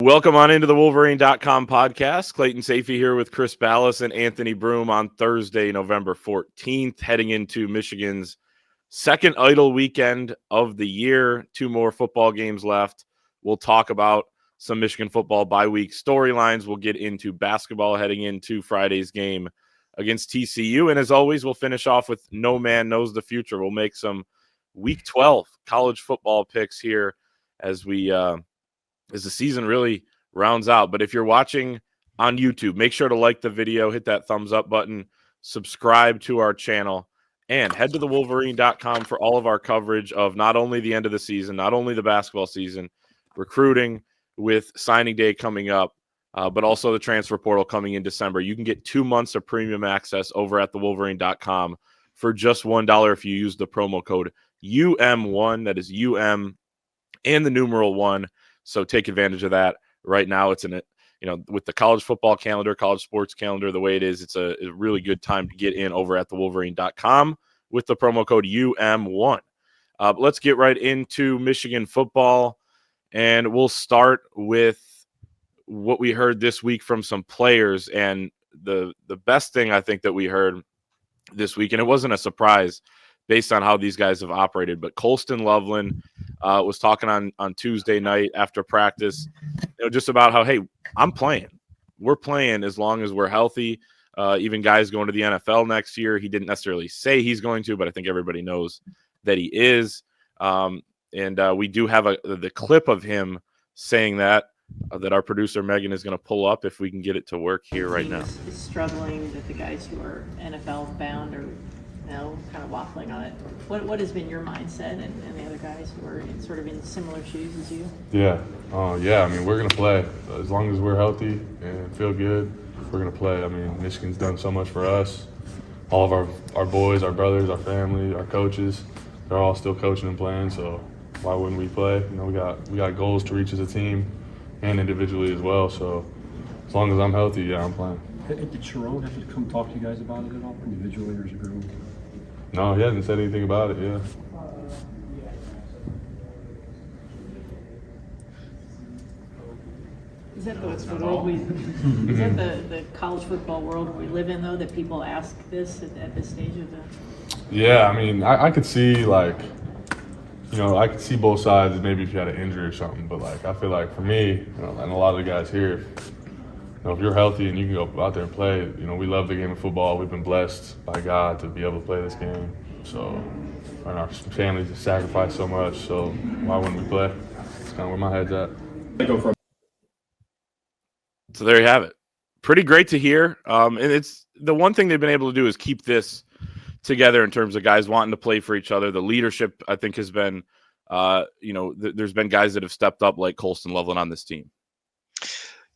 Welcome on into the Wolverine.com podcast. Clayton Sayfie here with Chris Balas and Anthony Broome on Thursday, November 14th, heading into Michigan's second idle weekend of the year. 2 more football games left. We'll talk about some Michigan football bye-week storylines. We'll get into basketball heading into Friday's game against TCU. And as always, we'll finish off with No Man Knows the Future. We'll make some Week 12 college football picks here as the season really rounds out. But if you're watching on YouTube, make sure to like the video, hit that thumbs up button, subscribe to our channel, and head to the Wolverine.com for all of our coverage of not only the end of the season, not only the basketball season, recruiting with signing day coming up, but also the transfer portal coming in December. You can get 2 months of premium access over at the Wolverine.com for just $1 if you use the promo code UM1. That is UM and the numeral 1. So take advantage of that right now. It's with the college football calendar, college sports calendar, the way it is, it's a really good time to get in over at the Wolverine.com with the promo code UM1. Let's get right into Michigan football, and we'll start with what we heard this week from some players. And the best thing I think that we heard this week, and it wasn't a surprise based on how these guys have operated, but Colston Loveland was talking on Tuesday night after practice, just about how, hey, I'm playing. We're playing as long as we're healthy. Even guys going to the NFL next year. He didn't necessarily say he's going to, but I think everybody knows that he is. And we do have the clip of him saying that our producer Megan is going to pull up if we can get it to work here right now. Is struggling that the guys who are NFL-bound are kind of waffling on it. What has been your mindset and the other guys who are sort of in similar shoes as you? Yeah. I mean, we're going to play. As long as we're healthy and feel good, we're going to play. I mean, Michigan's done so much for us. All of our boys, our brothers, our family, our coaches, they're all still coaching and playing, so why wouldn't we play? We got goals to reach as a team and individually as well, so as long as I'm healthy, yeah, I'm playing. Did Sharon have to come talk to you guys about it at all, individually or as a group? No, he hasn't said anything about it, yeah. Is that the world is that the college football world we live in, though, that people ask this at this stage of the... Yeah, I mean, I could see, I could see both sides, maybe if you had an injury or something, but, I feel like for me, and a lot of the guys here, if you're healthy and you can go out there and play, we love the game of football. We've been blessed by God to be able to play this game. So, and our families have sacrificed so much, so why wouldn't we play? That's kind of where my head's at. So there you have it. Pretty great to hear. And it's the one thing they've been able to do is keep this together in terms of guys wanting to play for each other. The leadership, I think, has been, there's been guys that have stepped up like Colston Loveland on this team.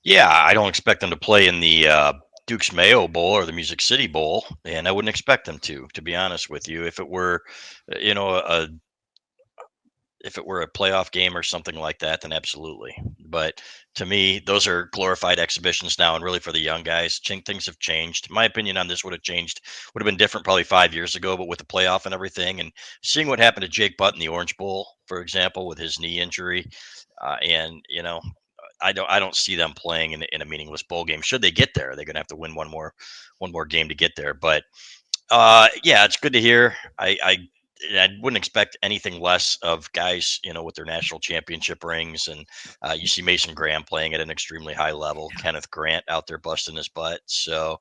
Yeah, I don't expect them to play in the Duke's Mayo Bowl or the Music City Bowl, and I wouldn't expect them to be honest with you. If it were, a playoff game or something like that, then absolutely. But to me, those are glorified exhibitions now, and really for the young guys, things have changed. My opinion on this would have been different probably 5 years ago, but with the playoff and everything, and seeing what happened to Jake Butt in the Orange Bowl, for example, with his knee injury, I don't see them playing in a meaningless bowl game. Should they get there, they're going to have to win one more game to get there. But yeah, it's good to hear. I wouldn't expect anything less of guys, with their national championship rings. And you see Mason Graham playing at an extremely high level. Kenneth Grant out there busting his butt. So,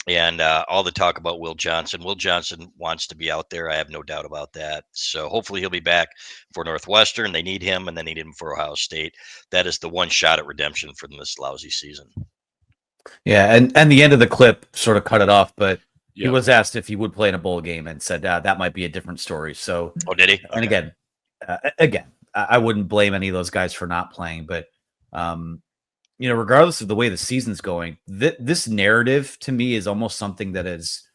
and all the talk about Will Johnson. Will Johnson wants to be out there. I have no doubt about that. So hopefully he'll be back for Northwestern. They need him, and then they need him for Ohio State. That is the one shot at redemption from this lousy season. Yeah, and the end of the clip sort of cut it off, but he was asked if he would play in a bowl game and said that might be a different story. So, did he? Okay. And again, I wouldn't blame any of those guys for not playing, but regardless of the way the season's going, this narrative to me is almost something that is,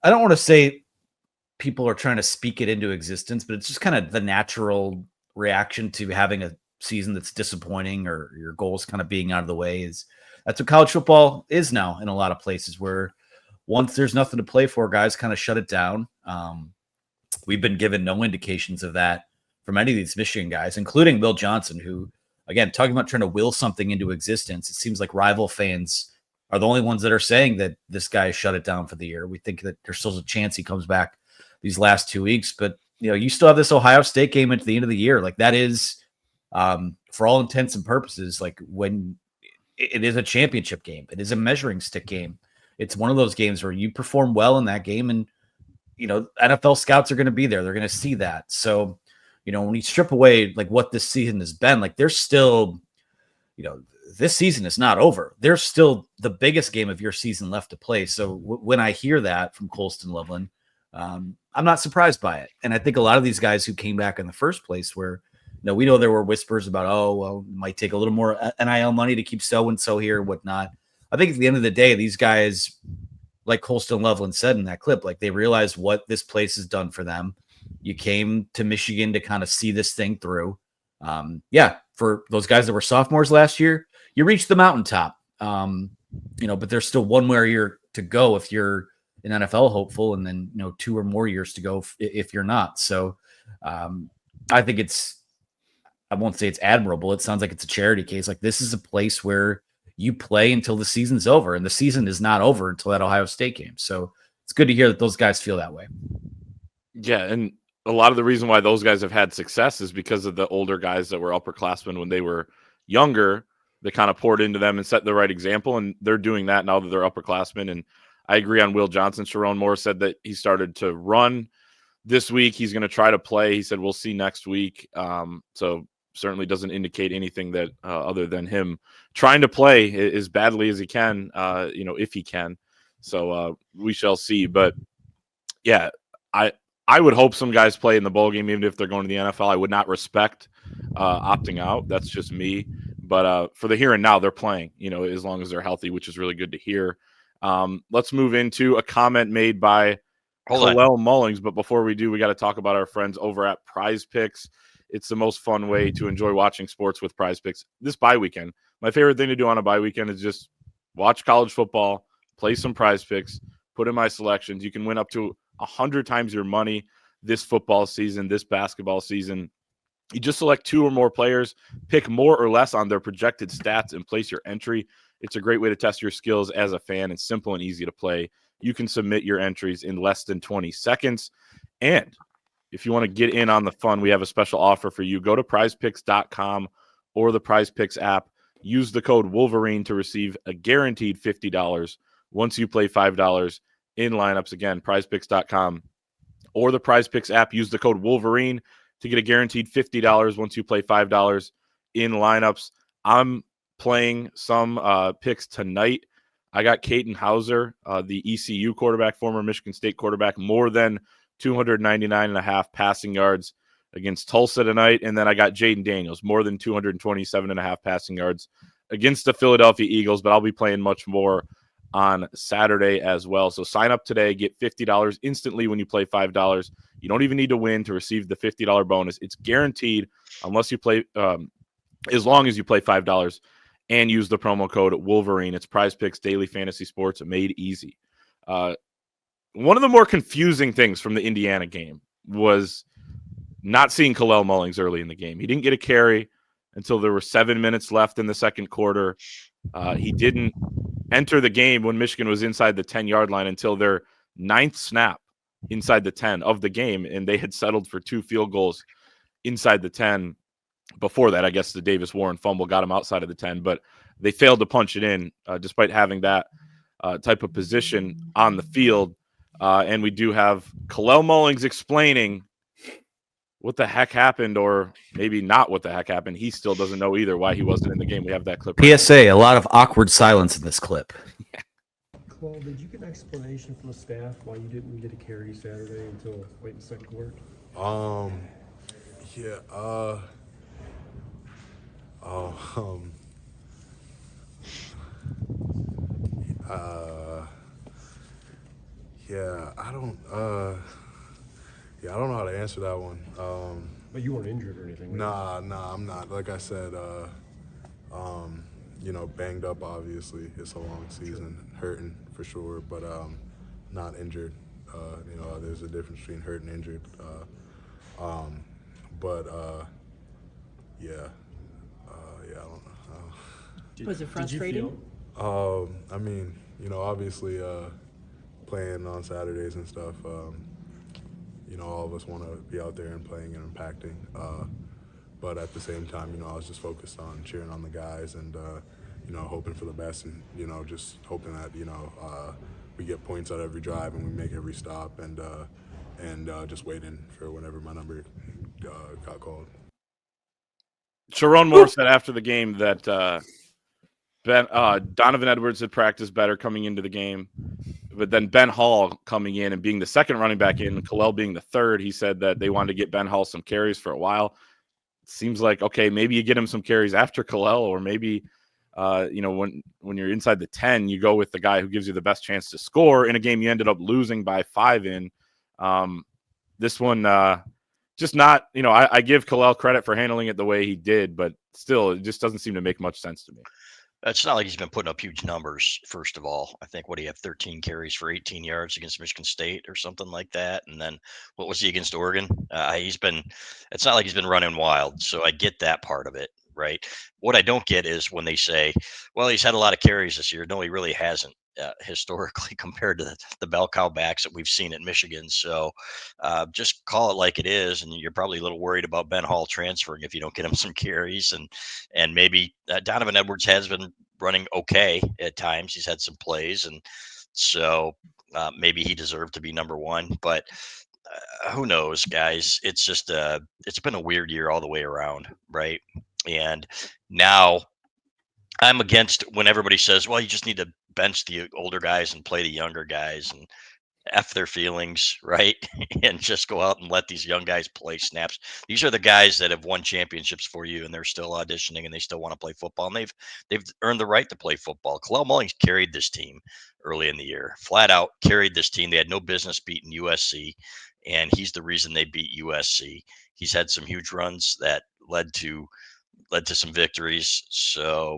I don't want to say people are trying to speak it into existence, but it's just kind of the natural reaction to having a season that's disappointing or your goals kind of being out of the way. That's what college football is now in a lot of places, where once there's nothing to play for, guys kind of shut it down. We've been given no indications of that from any of these Michigan guys, including Will Johnson, who again, talking about trying to will something into existence, it seems like rival fans are the only ones that are saying that this guy shut it down for the year. We think that there's still a chance he comes back these last 2 weeks, but you still have this Ohio State game at the end of the year. Like that is, for all intents and purposes, like when it is a championship game, it is a measuring stick game. It's one of those games where you perform well in that game, and NFL scouts are going to be there. They're going to see that. So, when you strip away like what this season has been, like there's still, this season is not over. There's still the biggest game of your season left to play. So when I hear that from Colston Loveland, I'm not surprised by it. And I think a lot of these guys who came back in the first place where, we know there were whispers about, it might take a little more NIL money to keep so-and-so here and whatnot. I think at the end of the day, these guys, like Colston Loveland said in that clip, like they realized what this place has done for them. You came to Michigan to kind of see this thing through. For those guys that were sophomores last year, you reached the mountaintop. But there's still one more year to go if you're an NFL hopeful, and then 2 or more years to go if you're not. So I think I won't say it's admirable. It sounds like it's a charity case. Like this is a place where you play until the season's over, and the season is not over until that Ohio State game. So it's good to hear that those guys feel that way. Yeah, and a lot of the reason why those guys have had success is because of the older guys that were upperclassmen when they were younger. They kind of poured into them and set the right example, and they're doing that now that they're upperclassmen. And I agree on Will Johnson. Sharon Moore said that he started to run this week. He's going to try to play. He said we'll see next week. So certainly doesn't indicate anything that other than him trying to play as badly as he can, if he can. So we shall see. But yeah, I would hope some guys play in the bowl game, even if they're going to the NFL. I would not respect opting out. That's just me. But for the here and now, they're playing, as long as they're healthy, which is really good to hear. Let's move into a comment made by Kalel Mullings. But before we do, we got to talk about our friends over at Prizepicks. It's the most fun way to enjoy watching sports with Prizepicks this bye weekend. My favorite thing to do on a bye weekend is just watch college football, play some Prizepicks, put in my selections. You can win up to 100 times your money this football season, this basketball season. You just select 2 or more players, pick more or less on their projected stats, and place your entry. It's a great way to test your skills as a fan, and simple and easy to play. You can submit your entries in less than 20 seconds. And if you want to get in on the fun, we have a special offer for you. Go to prizepicks.com or the Prizepicks app. Use the code Wolverine to receive a guaranteed $50 once you play $5 in lineups. Again, prizepicks.com or the Prizepicks app. Use the code Wolverine to get a guaranteed $50 once you play $5 in lineups. I'm playing some picks tonight. I got Caden Hauser, the ECU quarterback, former Michigan State quarterback, more than 299.5 passing yards against Tulsa tonight. And then I got Jaden Daniels, more than 227.5 passing yards against the Philadelphia Eagles. But I'll be playing much more on Saturday as well. So sign up today, get $50 instantly when you play $5. You don't even need to win to receive the $50 bonus. It's guaranteed unless you play, as long as you play $5 and use the promo code Wolverine. It's Prizepicks Daily Fantasy Sports made easy. One of the more confusing things from the Indiana game was not seeing Kalel Mullings early in the game. He didn't get a carry until there were 7 minutes left in the second quarter. He didn't enter the game when Michigan was inside the 10-yard line until their 9th snap inside the 10 of the game, and they had settled for 2 field goals inside the 10. Before that, I guess the Davis Warren fumble got him outside of the 10, but they failed to punch it in despite having that type of position on the field. And we do have Kalel Mullings explaining what the heck happened, or maybe not what the heck happened. He still doesn't know either why he wasn't in the game. We have that clip. PSA, a lot of awkward silence in this clip. Kalel, did you get an explanation from the staff why you didn't get a carry Saturday until late in the second quarter? I don't know how to answer that one. But you weren't injured or anything, right? Nah, I'm not. Like I said, banged up, obviously. It's a long season, hurting for sure, but not injured. There's a difference between hurt and injured. I don't know. Was it Did you frustrating? I mean, obviously playing on Saturdays and stuff, all of us want to be out there and playing and impacting. But at the same time, I was just focused on cheering on the guys and, hoping for the best and, just hoping that, we get points out every drive and we make every stop and just waiting for whenever my number got called. Sharon Moore said after the game that Donovan Edwards had practiced better coming into the game, but then Ben Hall coming in and being the second running back in, Kalel being the third, he said that they wanted to get Ben Hall some carries for a while. It seems like, okay, maybe you get him some carries after Kalel, or maybe when you're inside the 10, you go with the guy who gives you the best chance to score in a game you ended up losing by 5 in. This one, just not, I give Kalel credit for handling it the way he did, but still, it just doesn't seem to make much sense to me. It's not like he's been putting up huge numbers, first of all. I think, what do you have, 13 carries for 18 yards against Michigan State or something like that? And then what was he against Oregon? It's not like he's been running wild. So I get that part of it, right? What I don't get is when they say, well, he's had a lot of carries this year. No, he really hasn't. Historically, compared to the bell cow backs that we've seen at Michigan. So just call it like it is. And you're probably a little worried about Ben Hall transferring if you don't get him some carries. And maybe Donovan Edwards has been running okay at times. He's had some plays. And so maybe he deserved to be number one. But who knows, guys? It's just it's been a weird year all the way around, right? And now I'm against when everybody says, well, you just need to bench the older guys and play the younger guys and F their feelings, right? And just go out and let these young guys play snaps. These are the guys that have won championships for you, and they're still auditioning and they still want to play football. And they've earned the right to play football. Kalel Mullings carried this team early in the year, flat out carried this team. They had no business beating USC, and he's the reason they beat USC. He's had some huge runs that led to some victories. So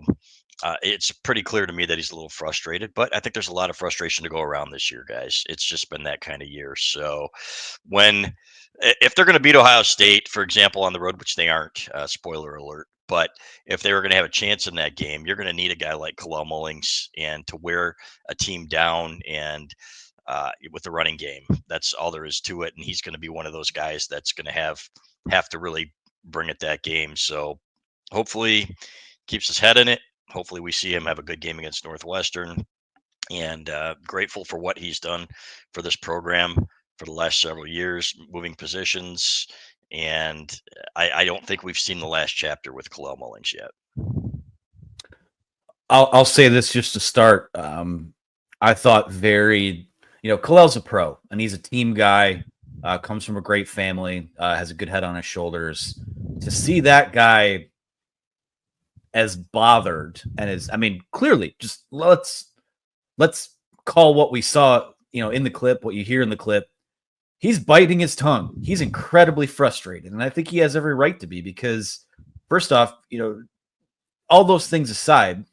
it's pretty clear to me that he's a little frustrated, but I think there's a lot of frustration to go around this year, guys. It's just been that kind of year. So if they're going to beat Ohio State, for example, on the road, which they aren't, spoiler alert, but if they were going to have a chance in that game, you're going to need a guy like Kalel Mullings and to wear a team down and with the running game. That's all there is to it. And he's going to be one of those guys that's going to have to really bring it that game. So hopefully keeps his head in it. Hopefully we see him have a good game against Northwestern, and grateful for what he's done for this program for the last several years, moving positions. And I don't think we've seen the last chapter with Kalel Mullings yet. I'll say this just to start. I thought Kalel's a pro and he's a team guy, comes from a great family, has a good head on his shoulders. To see that guy as bothered and clearly just let's call what we saw, in the clip, what you hear in the clip. He's biting his tongue. He's incredibly frustrated. And I think he has every right to be, because first off, all those things aside,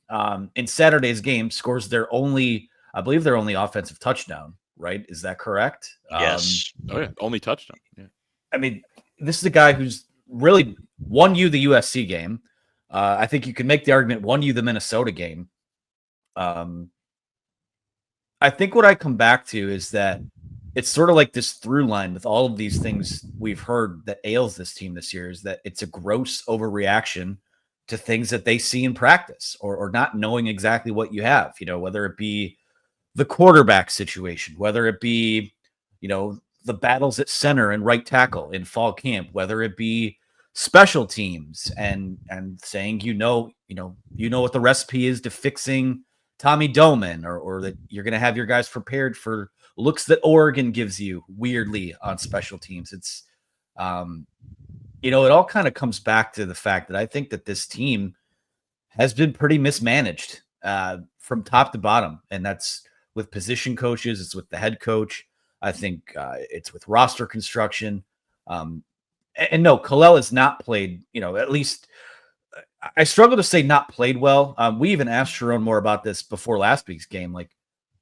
in Saturday's game scores their only offensive touchdown, right? Is that correct? Yes. Only touchdown. Yeah. This is a guy who's really won you the USC game. I think you can make the argument won you the Minnesota game. I think what I come back to is that it's sort of like this through line with all of these things we've heard that ails this team this year, is that it's a gross overreaction to things that they see in practice or not knowing exactly what you have, whether it be the quarterback situation, whether it be, the battles at center and right tackle in fall camp, whether it be special teams and saying, what the recipe is to fixing Tommy Doman, or that you're going to have your guys prepared for looks that Oregon gives you weirdly on special teams. It's, it all kind of comes back to the fact that I think that this team has been pretty mismanaged from top to bottom. And that's with position coaches. It's with the head coach. I think it's with roster construction. And no, Kalel has not played, at least I struggle to say not played well. We even asked Sharon Moore about this before last week's game. Like,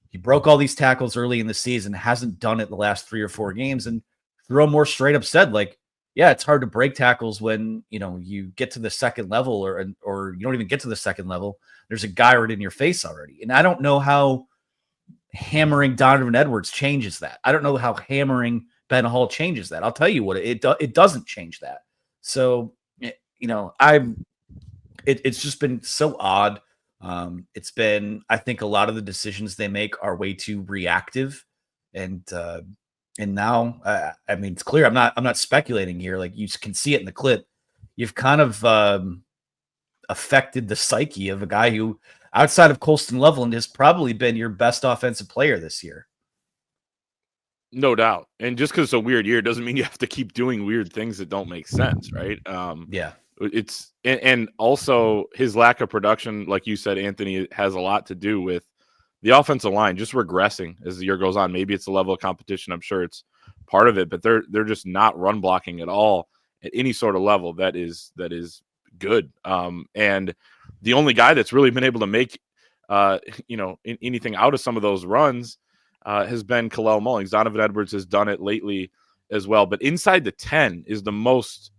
he broke all these tackles early in the season, hasn't done it the last 3 or 4 games. And Sharon Moore straight up said, like, yeah, it's hard to break tackles when, you get to the second level or you don't even get to the second level. There's a guy right in your face already. And I don't know how hammering Donovan Edwards changes that. I don't know how hammering Ben Hall changes that. I'll tell you what, it doesn't change that. So, it's just been so odd. It's been, I think a lot of the decisions they make are way too reactive. And now, I mean, it's clear. I'm not speculating here. Like, you can see it in the clip. You've kind of affected the psyche of a guy who, outside of Colston Loveland, has probably been your best offensive player this year. No doubt. And just because it's a weird year doesn't mean you have to keep doing weird things that don't make sense, right? Yeah. It's and also his lack of production, like you said, Anthony, has a lot to do with the offensive line just regressing as the year goes on. Maybe it's the level of competition. I'm sure it's part of it, but they're just not run blocking at all at any sort of level that is good. And the only guy that's really been able to make anything out of some of those runs has been Kalel Mullings. Donovan Edwards has done it lately as well, but inside the 10 is the most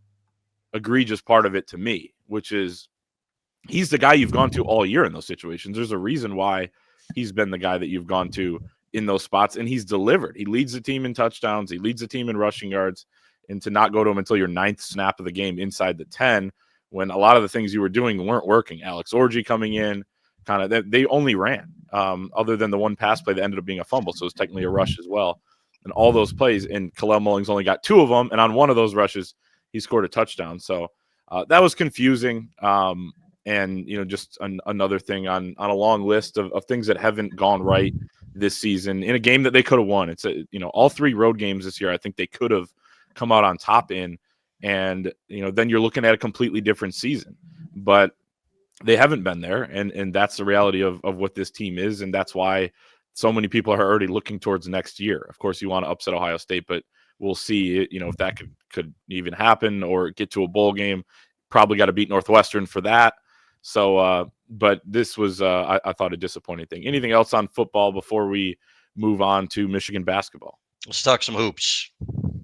egregious part of it to me, which is he's the guy you've gone to all year in those situations. There's a reason why he's been the guy that you've gone to in those spots, and he's delivered. He leads the team in touchdowns. He leads the team in rushing yards, and to not go to him until your 9th snap of the game inside the 10, when a lot of the things you were doing weren't working. Alex Orji coming in, kind of, they only ran, other than the one pass play that ended up being a fumble, so it was technically a rush as well. And all those plays, and Kalel Mullings only got 2 of them, and on one of those rushes, he scored a touchdown. So that was confusing. And, just another thing on a long list of things that haven't gone right this season in a game that they could have won. It's all 3 road games this year, I think they could have come out on top in, and, then you're looking at a completely different season, but they haven't been there. And that's the reality of what this team is. And that's why so many people are already looking towards next year. Of course, you want to upset Ohio State, but we'll see, if that could even happen or get to a bowl game. Probably got to beat Northwestern for that. So, but this was, I thought, a disappointing thing. Anything else on football before we move on to Michigan basketball? Let's talk some hoops.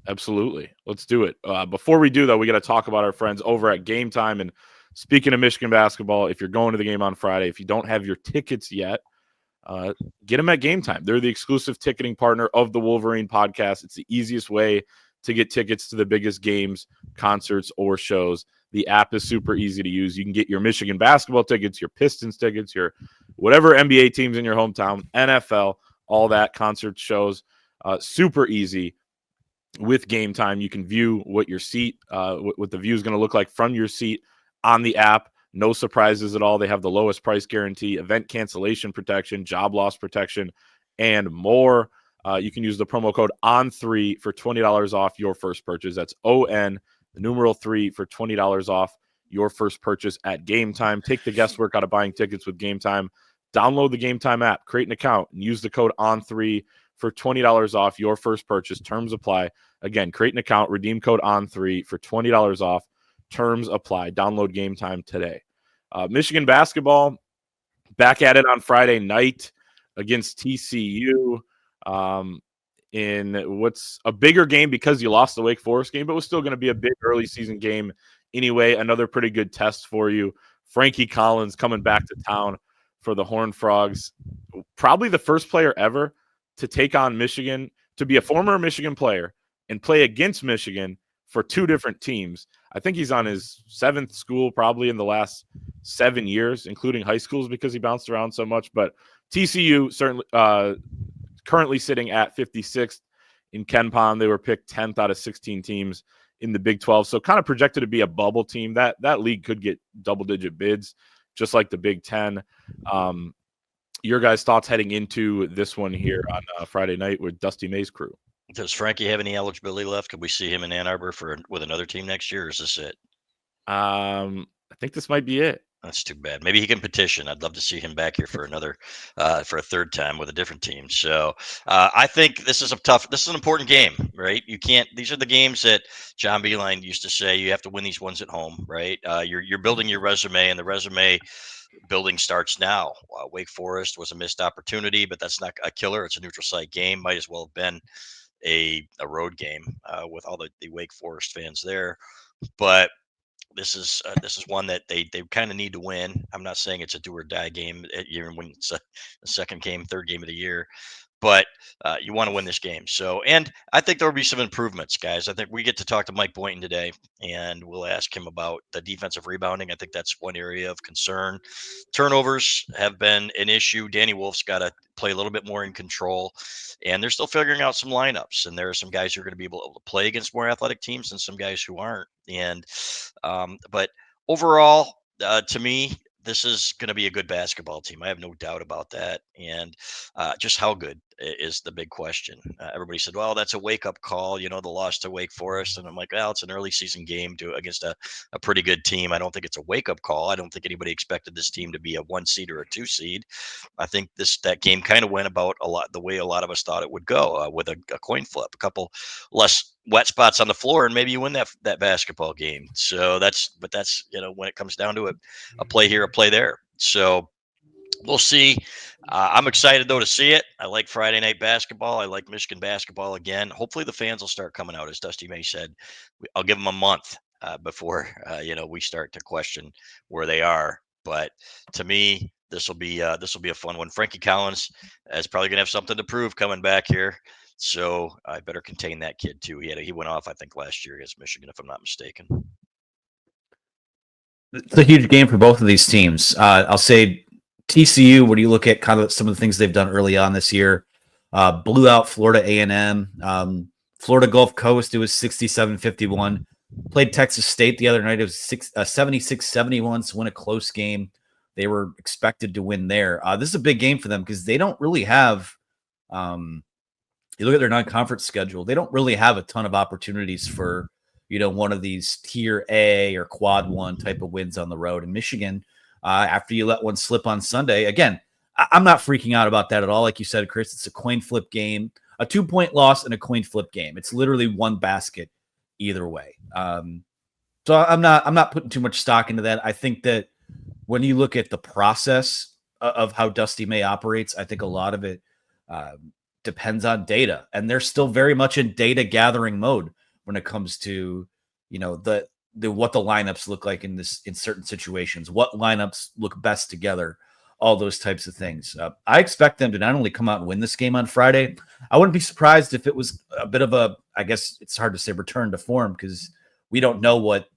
Absolutely. Let's do it. Before we do, though, we got to talk about our friends over at Gametime. And speaking of Michigan basketball, if you're going to the game on Friday, if you don't have your tickets yet, get them at Gametime. They're the exclusive ticketing partner of the Wolverine podcast. It's the easiest way to get tickets to the biggest games, concerts, or shows. The app is super easy to use. You can get your Michigan basketball tickets, your Pistons tickets, your whatever NBA teams in your hometown, NFL, all that, concert shows. Super easy with Gametime. You can view what your seat, what the view is going to look like from your seat on the app. No surprises at all. They have the lowest price guarantee, event cancellation protection, job loss protection, and more. You can use the promo code ON3 for $20 off your first purchase. That's ON, the numeral 3 for $20 off your first purchase at Gametime. Take the guesswork out of buying tickets with Gametime. Download the Gametime app, create an account, and use the code ON3 for $20 off your first purchase. Terms apply. Again, create an account, redeem code ON3 for $20 off. Terms apply. Download Gametime today. Michigan basketball, back at it on Friday night against TCU. In what's a bigger game because you lost the Wake Forest game, but was still going to be a big early season game anyway. Another pretty good test for you. Frankie Collins coming back to town for the Horned Frogs. Probably the first player ever to take on Michigan, to be a former Michigan player and play against Michigan for 2 different teams. I think he's on his 7th school probably in the last 7 years, including high schools, because he bounced around so much. But TCU certainly currently sitting at 56th in KenPom. They were picked 10th out of 16 teams in the Big 12. So kind of projected to be a bubble team. That league could get double-digit bids, just like the Big 10. Your guys' thoughts heading into this one here on Friday night with Dusty May's crew? Does Frankie have any eligibility left? Could we see him in Ann Arbor with another team next year, or is this it? I think this might be it. That's too bad. Maybe he can petition. I'd love to see him back here for another, for a 3rd time with a different team. So I think this is an important game, right? You can't. These are the games that John Beilein used to say you have to win these ones at home, right? You're building your resume, and the resume building starts now. Wake Forest was a missed opportunity, but that's not a killer. It's a neutral site game. Might as well have been a road game with all the Wake Forest fans there. But this is one that they kind of need to win. I'm not saying it's a do or die game, even when it's the second game, third game of the year, but you want to win this game. So, and I think there will be some improvements, guys. I think we get to talk to Mike Boynton today, and we'll ask him about the defensive rebounding. I think that's one area of concern. Turnovers have been an issue. Danny Wolf's got to play a little bit more in control, and they're still figuring out some lineups. And there are some guys who are going to be able to play against more athletic teams, and some guys who aren't. And but overall, to me, this is going to be a good basketball team. I have no doubt about that. And just how good is the big question. Everybody said, well, that's a wake-up call, the loss to Wake Forest. And I'm like, well, it's an early season game against a pretty good team. I don't think it's a wake-up call. I don't think anybody expected this team to be a 1 seed or a 2 seed. I think that game kind of went about a lot the way a lot of us thought it would go, with a coin flip, a couple less wet spots on the floor, and maybe you win that basketball game. So that's when it comes down to it, a play here, a play there. So we'll see. I'm excited though to see it. I like Friday night basketball. I like Michigan basketball again. Hopefully the fans will start coming out. As Dusty May said, I'll give them a month before we start to question where they are. But to me, this will be a fun one. Frankie Collins is probably going to have something to prove coming back here. So I better contain that kid too. He went off, I think, last year against Michigan, if I'm not mistaken. It's a huge game for both of these teams. I'll say TCU, when you look at kind of some of the things they've done early on this year, blew out Florida A&M. Florida Gulf Coast, it was 67-51. Played Texas State the other night. It was 76-71, so win a close game. They were expected to win there. This is a big game for them because they don't really have you look at their non-conference schedule, they don't really have a ton of opportunities for, one of these tier A or quad 1 type of wins on the road. In Michigan, after you let one slip on Sunday, again, I'm not freaking out about that at all. Like you said, Chris, it's a coin flip game, a 2-point loss and a coin flip game. It's literally one basket either way. So I'm not putting too much stock into that. I think that when you look at the process of how Dusty May operates, I think a lot of it depends on data, and they're still very much in data gathering mode when it comes to, the what the lineups look like in certain situations, what lineups look best together, all those types of things. I expect them to not only come out and win this game on Friday. I wouldn't be surprised if it was a bit of I guess it's hard to say return to form because we don't know what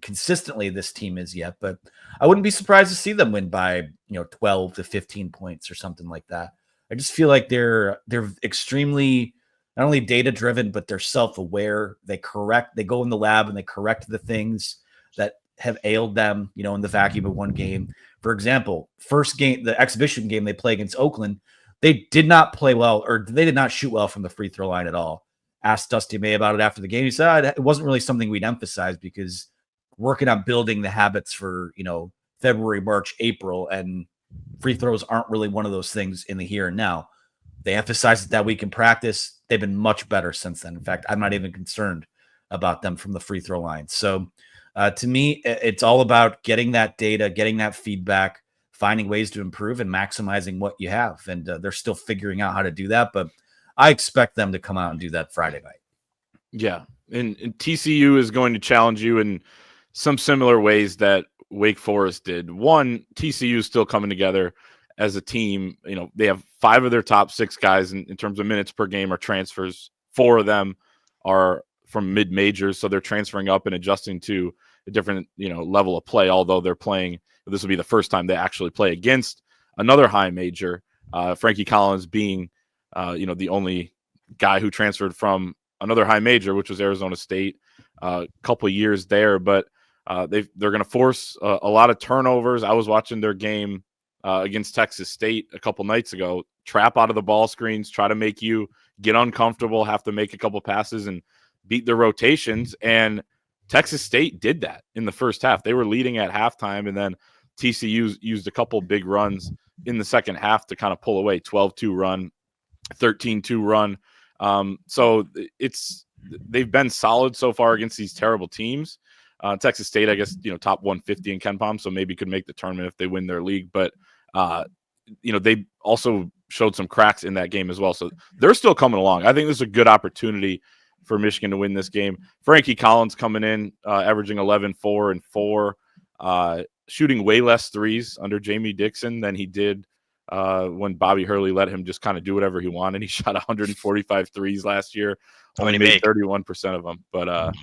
consistently this team is yet, but I wouldn't be surprised to see them win by 12 to 15 points or something like that. I just feel like they're extremely not only data driven, but they're self-aware. They go in the lab and they correct the things that have ailed them, in the vacuum of one game. For example, first game, the exhibition game they play against Oakland, they did not play well, or they did not shoot well from the free throw line at all. Asked Dusty May about it after the game. He said it wasn't really something we'd emphasize because working on building the habits for, February, March, April, and free throws aren't really one of those things in the here and now. They emphasized it that week in practice. They've been much better since then. In fact, I'm not even concerned about them from the free throw line. So to me, it's all about getting that data, getting that feedback, finding ways to improve and maximizing what you have. And they're still figuring out how to do that. But I expect them to come out and do that Friday night. Yeah. And TCU is going to challenge you in some similar ways that Wake Forest did. One, TCU is still coming together as a team. They have 5 of their top 6 guys in terms of minutes per game are transfers. 4 of them are from mid-majors, so they're transferring up and adjusting to a different, level of play, although they're playing. This will be the first time they actually play against another high major, Frankie Collins being, the only guy who transferred from another high major, which was Arizona State, a couple of years there. But they're going to force a lot of turnovers. I was watching their game against Texas State a couple nights ago, trap out of the ball screens, try to make you get uncomfortable, have to make a couple passes and beat their rotations. And Texas State did that in the first half. They were leading at halftime, and then TCU used a couple big runs in the second half to kind of pull away, 12-2 run, 13-2 run. So they've been solid so far against these terrible teams. Texas State, I guess, top 150 in KenPom, so maybe could make the tournament if they win their league. But, they also showed some cracks in that game as well. So they're still coming along. I think this is a good opportunity for Michigan to win this game. Frankie Collins coming in, averaging 11, 4, and 4, shooting way less threes under Jamie Dixon than he did when Bobby Hurley let him just kind of do whatever he wanted. He shot 145 threes last year, only made 31% of them. But,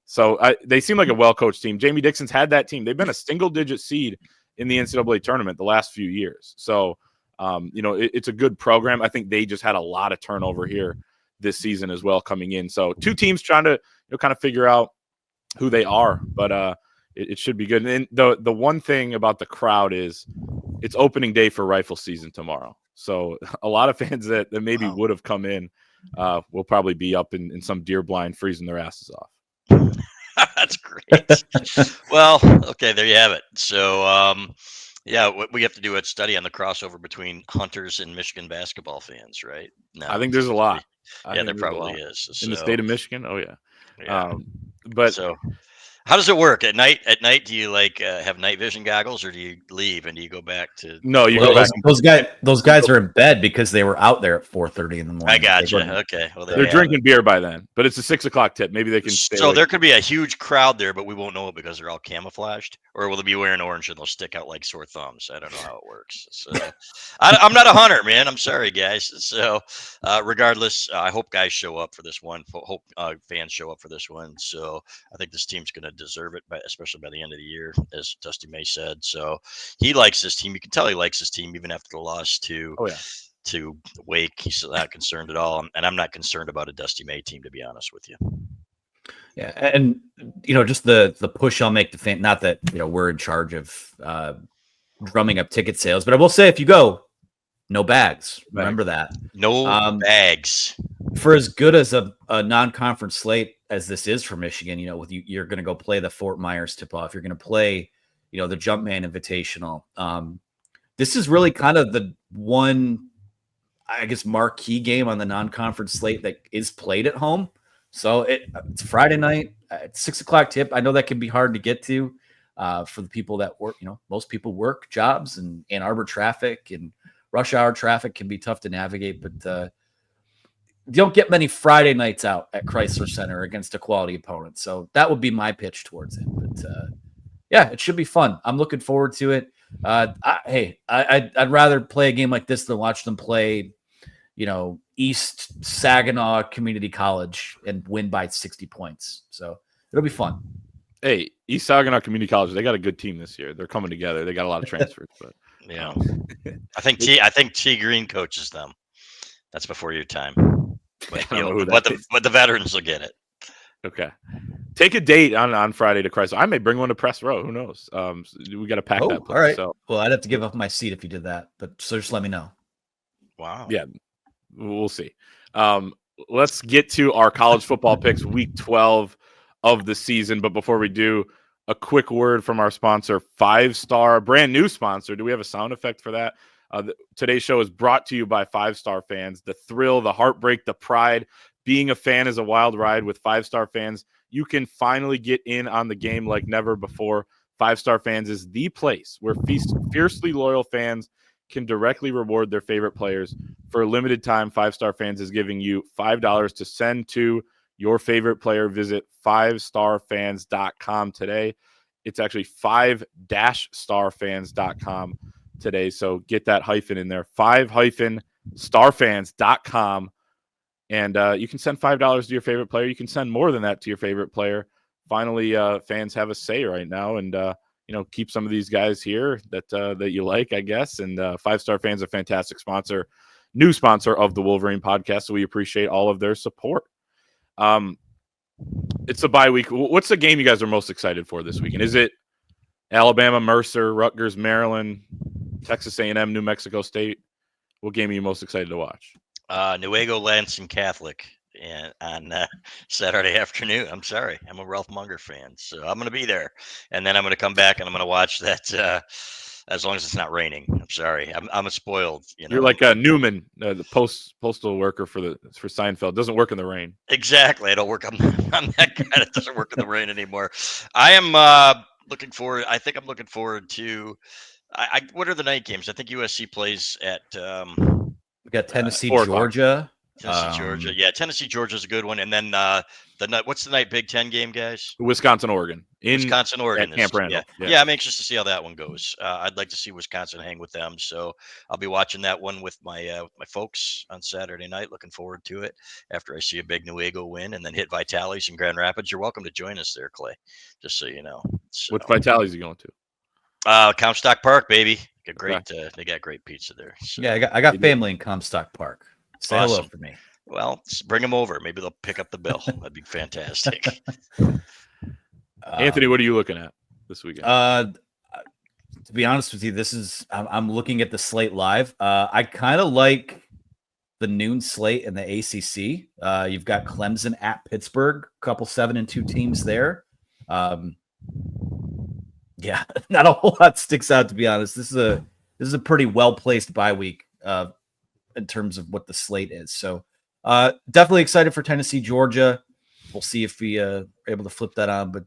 so they seem like a well-coached team. Jamie Dixon's had that team. They've been a single-digit seed in the NCAA tournament the last few years. So, it's a good program. I think they just had a lot of turnover here this season as well coming in. So 2 teams trying to kind of figure out who they are, but it should be good. And the one thing about the crowd is it's opening day for rifle season tomorrow. So a lot of fans that maybe would have come in will probably be up in some deer blind freezing their asses off. That's great. Well, okay, there you have it. So, we have to do a study on the crossover between hunters and Michigan basketball fans, right? No, I think there's a lot. There probably is. In the state of Michigan. Oh, yeah. Yeah. But so how does it work at night? At night, do you have night vision goggles, or do you leave and do you go back to? No, you go back. Those guys are in bed because they were out there at 4:30 in the morning. I got you. Okay, well, they're drinking beer by then, but it's a 6 o'clock tip. Maybe they can stay. So there could be a huge crowd there, but we won't know it because they're all camouflaged, or will they be wearing orange and they'll stick out like sore thumbs? I don't know how it works. So I'm not a hunter, man. I'm sorry, guys. So regardless, I hope guys show up for this one. Hope fans show up for this one. So I think this team's going to deserve it, especially by the end of the year, as Dusty May said. So he likes this team. You can tell he likes this team even after the loss to Wake. He's not concerned at all, and I'm not concerned about a Dusty May team, to be honest with you. Yeah, and just the push I'll make to fan. Not that we're in charge of drumming up ticket sales, but I will say if you go, no bags. Remember that. No bags. For as good as a non-conference slate as this is for Michigan, you're going to go play the Fort Myers tip-off. You're going to play, the Jumpman Invitational. This is really kind of the one, I guess, marquee game on the non-conference slate that is played at home. So it's Friday night at 6 o'clock tip. I know that can be hard to get to for the people that work. Most people work jobs, and Ann Arbor traffic and rush hour traffic can be tough to navigate, but you don't get many Friday nights out at Crisler Center against a quality opponent. So that would be my pitch towards it. But it should be fun. I'm looking forward to it. I'd rather play a game like this than watch them play, East Saginaw Community College and win by 60 points. So it'll be fun. Hey, East Saginaw Community College, they got a good team this year. They're coming together. They got a lot of transfers, but yeah, I think T Green coaches them. That's before your time. But, the veterans will get it. Okay. Take a date on Friday to Crisler. I may bring one to Press Row. Who knows? We got to pack that place. All right. So. Well, I'd have to give up my seat if you did that, but so just let me know. Wow. Yeah, we'll see. Let's get to our college football picks, week 12 of the season. But before we do, a quick word from our sponsor, 5-Star, brand new sponsor. Do we have a sound effect for that? Today's show is brought to you by 5-Star fans. The thrill, the heartbreak, the pride. Being a fan is a wild ride with 5-Star fans. You can finally get in on the game like never before. 5-Star fans is the place where fiercely loyal fans can directly reward their favorite players. For a limited time, 5-Star fans is giving you $5 to send to your favorite player. Visit 5starfans.com today. It's actually 5-starfans.com today. So get that hyphen in there, 5-starfans.com. And you can send $5 to your favorite player. You can send more than that to your favorite player. Finally, fans have a say right now, and keep some of these guys here that you like, I guess. And 5-Star fans, a fantastic sponsor, new sponsor of the Wolverine podcast. So we appreciate all of their support. It's a bye week. What's the game you guys are most excited for this weekend? Is it Alabama, Mercer, Rutgers, Maryland, Texas A&M, New Mexico State? What game are you most excited to watch? Newaygo Lansing Catholic on Saturday afternoon. I'm sorry. I'm a Ralph Munger fan, so I'm going to be there. And then I'm going to come back and I'm going to watch that as long as it's not raining. I'm sorry. I'm a spoiled. You're like Newman, the postal worker for Seinfeld. Doesn't work in the rain. Exactly. I don't work. I'm that guy that doesn't work in the rain anymore. I am looking forward. I think I'm looking forward to. What are the night games? I think USC plays at We got Tennessee, 4 o'clock. Georgia. Tennessee, Georgia. Yeah, Tennessee, Georgia's a good one. And then what's the night Big Ten game, guys? Wisconsin, Oregon. Wisconsin, Oregon. At Camp Randall. Yeah, I'm anxious to see how that one goes. I'd like to see Wisconsin hang with them. So I'll be watching that one with my folks on Saturday night. Looking forward to it after I see a big New Eagle win and then hit Vitale's in Grand Rapids. You're welcome to join us there, Clay, just so you know. So, Which Vitale's you going to? Comstock Park, baby. They got great pizza there. So. Yeah, I got family in Comstock Park. Say Awesome. hello for me. Well, bring them over. Maybe they'll pick up the bill. That'd be fantastic. Anthony, what are you looking at this weekend? To be honest with you, I'm looking at the slate live. I kind of like the noon slate in the ACC. You've got Clemson at Pittsburgh, a couple 7-2 teams there. Yeah, not a whole lot sticks out, to be honest. This is a pretty well placed bye week in terms of what the slate is. So definitely excited for Tennessee, Georgia. We'll see if we are able to flip that on. But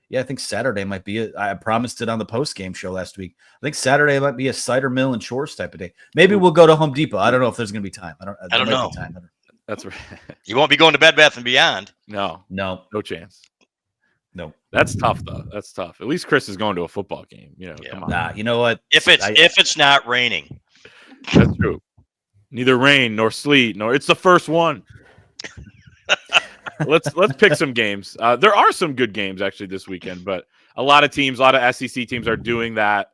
yeah, I think Saturday might be it. I promised it on the post game show last week. I think Saturday might be a cider mill and chores type of day. Maybe we'll go to Home Depot. I don't know if there's going to be time. I don't know. That's right. You won't be going to Bed Bath and Beyond. No chance. No, that's tough though. That's tough. At least Chris is going to a football game. Come on. Nah, you know what? If it's not raining, that's true. Neither rain nor sleet nor it's the first one. Let's pick some games. There are some good games actually this weekend, but a lot of SEC teams are doing that.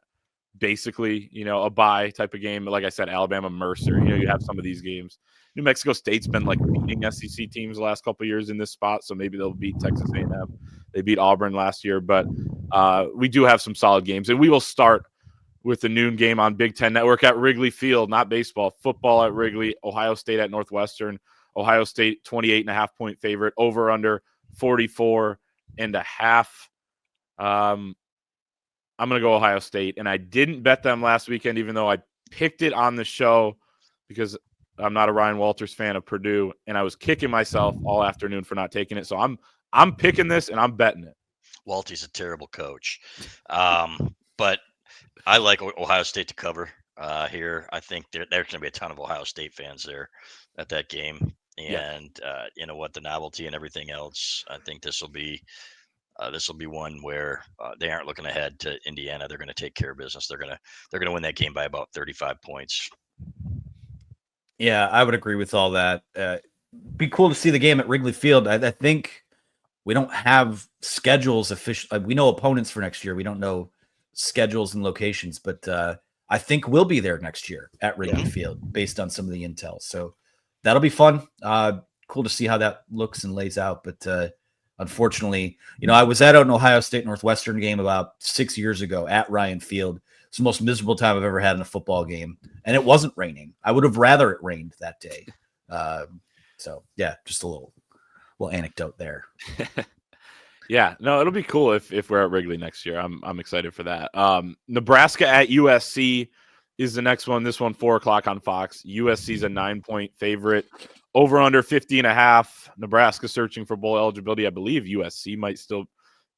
Basically, a bye type of game. Like I said, Alabama, Mercer. You have some of these games. New Mexico State's been like beating SEC teams the last couple of years in this spot, so maybe they'll beat Texas A&M. They beat Auburn last year, but we do have some solid games, and we will start with the noon game on Big Ten Network at Wrigley Field, not baseball, football at Wrigley, Ohio State at Northwestern. Ohio State 28.5 point favorite, over under 44.5. I'm going to go Ohio State, and I didn't bet them last weekend, even though I picked it on the show because I'm not a Ryan Walters fan of Purdue, and I was kicking myself all afternoon for not taking it. So I'm picking this, and I'm betting it. Walty's a terrible coach, but I like Ohio State to cover here. I think there's going to be a ton of Ohio State fans there at that game, and you know what, the novelty and everything else. I think this will be one where they aren't looking ahead to Indiana. They're going to take care of business. They're going to win that game by about 35 points. Yeah, I would agree with all that. Be cool to see the game at Wrigley Field. I think we don't have schedules official. We know opponents for next year. We don't know schedules and locations, but I think we'll be there next year at Wrigley Field based on some of the intel. So that'll be fun. Cool to see how that looks and lays out. But unfortunately, I was at an Ohio State Northwestern game about 6 years ago at Ryan Field. It's the most miserable time I've ever had in a football game, and it wasn't raining. I would have rather it rained that day. So yeah, just a little anecdote there. Yeah, no, it'll be cool if we're at Wrigley next year. I'm excited for that. Nebraska at USC is the next one. This one 4:00 on Fox. USC's a 9-point favorite. Over under 50.5. Nebraska searching for bowl eligibility. I believe USC might still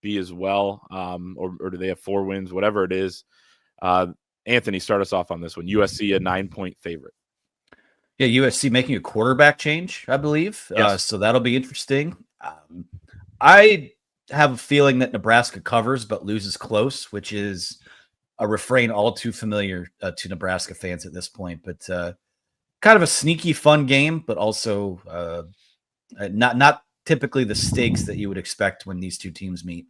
be as well. Or do they have 4 wins? Whatever it is. Anthony, start us off on this one. USC a 9-point favorite. Yeah, USC making a quarterback change, I believe. Yes. So that'll be interesting. I have a feeling that Nebraska covers but loses close, which is a refrain all too familiar to Nebraska fans at this point. But kind of a sneaky, fun game, but also not typically the stakes that you would expect when these two teams meet.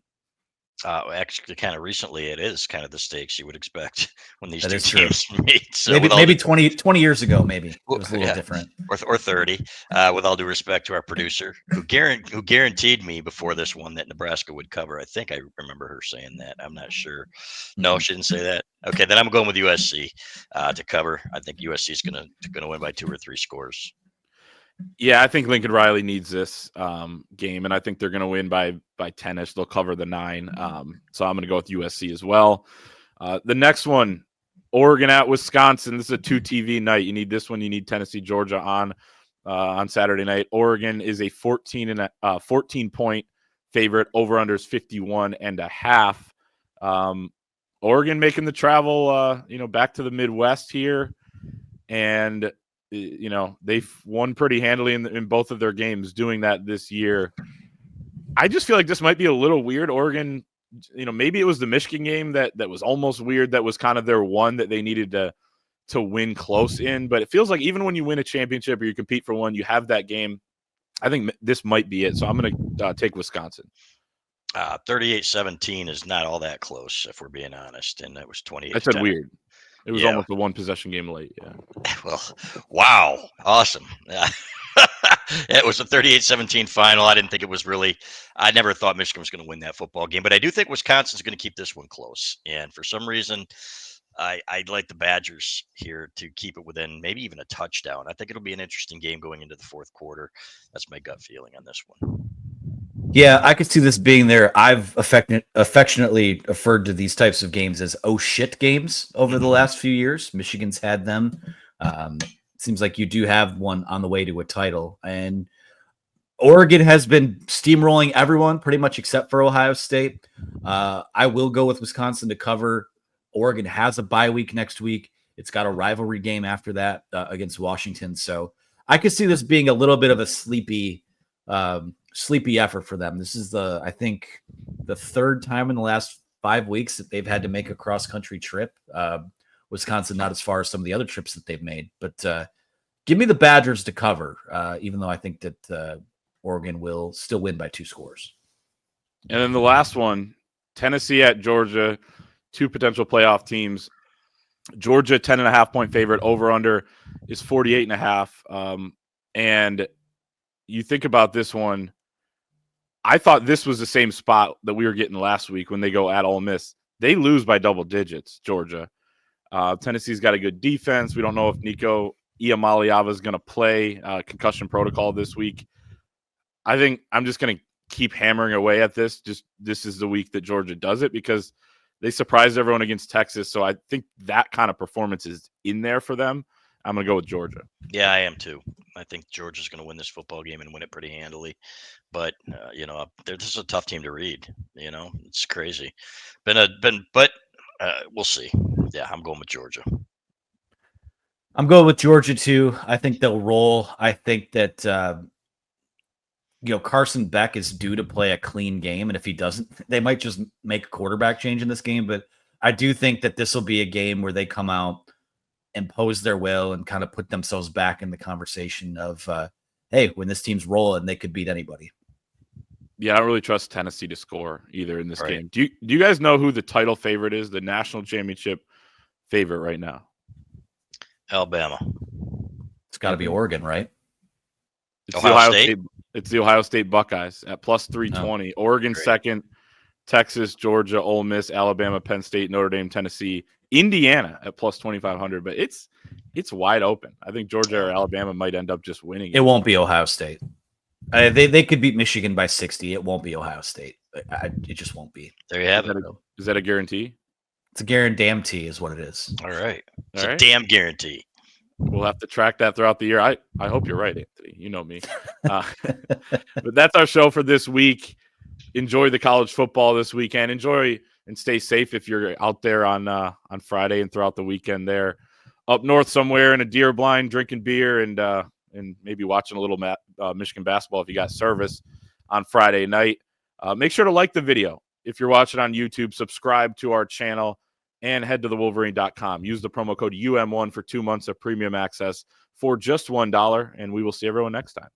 Actually, kind of recently, it is kind of the stakes you would expect when these That two is teams meet. So maybe 20 years ago, maybe it was a little different. Or 30, with all due respect to our producer, who guaranteed me before this one that Nebraska would cover. I think I remember her saying that. I'm not sure. No, she didn't say that. Okay, then I'm going with USC to cover. I think USC is going to win by 2 or 3 scores. Yeah, I think Lincoln Riley needs this game, and I think they're going to win by 10-ish. They'll cover the 9. So I'm going to go with USC as well. The next one, Oregon at Wisconsin. This is a 2 TV night. You need this one. You need Tennessee, Georgia on Saturday night. Oregon is a 14-point favorite. Over under is 51.5. Oregon making the travel, back to the Midwest here, and You know, they've won pretty handily in both of their games doing that this year. I just feel like this might be a little weird. Oregon, you know, maybe it was the Michigan game that was almost weird. That was kind of their one that they needed to win close in. But it feels like even when you win a championship or you compete for one, you have that game. I think this might be it. So I'm going to take Wisconsin. 38-17 is not all that close, if we're being honest. And it was 28. I said weird. It was Yeah. almost a one possession game late. Yeah. Well, wow. Awesome. It was a 38-17 final. I didn't think it was really, I never thought Michigan was going to win that football game, but I do think Wisconsin's going to keep this one close. And for some reason, I'd like the Badgers here to keep it within maybe even a touchdown. I think it'll be an interesting game going into the fourth quarter. That's my gut feeling on this one. Yeah, I could see this being there. I've affectionately referred to these types of games as "oh shit" games over the last few years. Michigan's had them. Seems like you do have one on the way to a title, and Oregon has been steamrolling everyone pretty much except for Ohio State. I will go with Wisconsin to cover. Oregon has a bye week next week. It's got a rivalry game after that against Washington, so I could see this being a little bit of a sleepy effort for them. This is I think the third time in the last 5 weeks that they've had to make a cross-country trip. Wisconsin not as far as some of the other trips that they've made, but give me the Badgers to cover, even though I think that Oregon will still win by 2 scores. And then the last one, Tennessee at Georgia, 2 potential playoff teams. Georgia 10.5-point favorite, over under is 48.5. And you think about this one, I thought this was the same spot that we were getting last week when they go at Ole Miss. They lose by double digits, Georgia. Tennessee's got a good defense. We don't know if Nico Iamaleava is going to play concussion protocol this week. I think I'm just going to keep hammering away at this. Just this is the week that Georgia does it because they surprised everyone against Texas. So I think that kind of performance is in there for them. I'm going to go with Georgia. Yeah, I am too. I think Georgia's going to win this football game and win it pretty handily. But this is a tough team to read. You know, it's crazy. But we'll see. Yeah, I'm going with Georgia. I'm going with Georgia too. I think they'll roll. I think that Carson Beck is due to play a clean game, and if he doesn't, they might just make a quarterback change in this game. But I do think that this will be a game where they come out, impose their will, and kind of put themselves back in the conversation of, hey, when this team's rolling, they could beat anybody. Yeah, I don't really trust Tennessee to score either in this game. Do you guys know who the title favorite is, the national championship favorite right now? Alabama. It's got to be Oregon, right? It's Ohio State. It's the Ohio State Buckeyes at plus 320. Oh, Oregon great. Second, Texas, Georgia, Ole Miss, Alabama, Penn State, Notre Dame, Tennessee, Indiana at plus 2,500. But it's wide open. I think Georgia or Alabama might end up just winning. It won't be Ohio State. They could beat Michigan by 60. It won't be Ohio State. It just won't be. There you have it. Is that a guarantee? It's a guarantee is what it is. All right. It's a damn guarantee. We'll have to track that throughout the year. I hope you're right, Anthony. You know me. But that's our show for this week. Enjoy the college football this weekend. Enjoy and stay safe if you're out there on Friday and throughout the weekend there. Up north somewhere in a deer blind, drinking beer and maybe watching a little Michigan basketball if you got service on Friday night. Make sure to like the video. If you're watching on YouTube, subscribe to our channel and head to thewolverine.com. Use the promo code UM1 for 2 months of premium access for just $1, and we will see everyone next time.